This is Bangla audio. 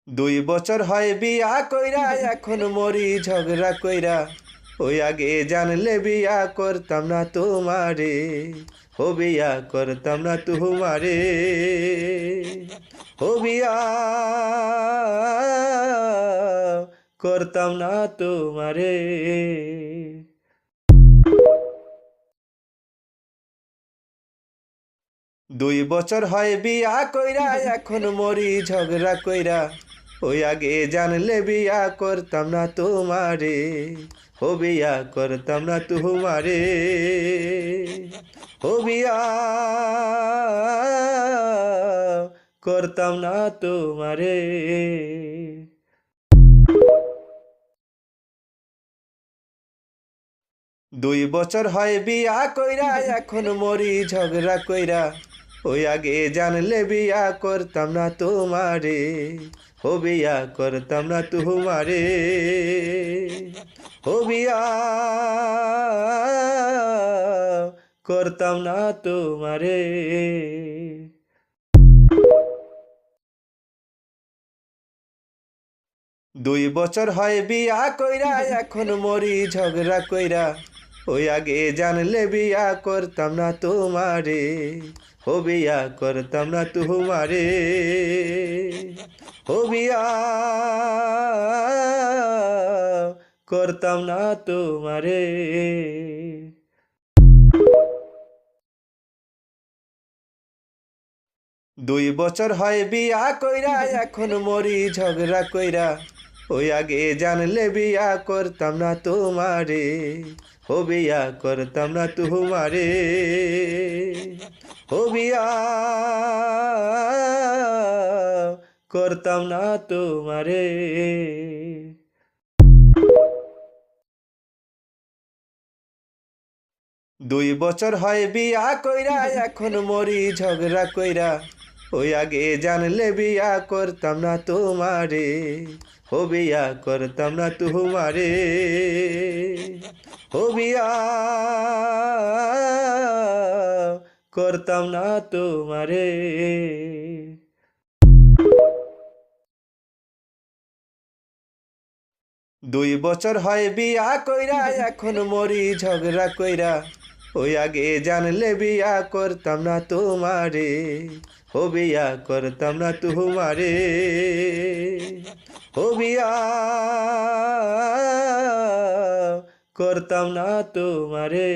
2 বছর হয় বিয়া কইরা এখন মরি ঝগড়া কইরা। ওই আগে জানলে বিয়া করতাম না তোমারে। ও বিয়া করতাম না তোমারে। ও বিয়া করতাম না তোমারে। 2 বছর হয় বিয়া কইরা এখন মরি ঝগড়া কইরা। ওই আগে জানলে বিয়া করতাম না তোমারে। ও বিয়া করতাম না তোমারে। ও বিয়া করতাম না তোমারে। 2 বছর হয় বিয়া কইরা এখন মরি ঝগড়া কইরা। ওই আগে জানলে বিয়া করতাম না তোমারে। ও বিয়া করতাম না তোমারে। ও বিয়া করতাম না তোমারে। 2 বছর হয় বিয়া কইরা এখন মরি ঝগড়া কইরা। ওই আগে জানলে বিয়া করতাম না তোমারে। ও বিয়া করতাম না তোমারে। ও বিয়া করতাম না তোমারে। 2 বছর হয় বিয়া কইরা এখন মরি ঝগড়া কইরা। ওই আগে জানলে বিয়া করতাম না তোমারে। ও বিয়া করতাম না তোমারে। ও বিয়া করতাম না তোমারে। 2 বছর হয় বিয়া কইরা এখন মরি ঝগড়া কইরা। ওই আগে জানলে বিয়া করতাম না তোমারে। ও বিয়া করতাম না তোমারে। ও বিয়া করতাম না তোমারে। 2 বছর হয় বিয়া কইরা এখন মরি ঝগড়া কইরা। ওই আগে জানলে বিয়া করতাম না তোমারে। ও বিয়া করতাম না তোমারে। ও বিয়া করতাম না তোমারে।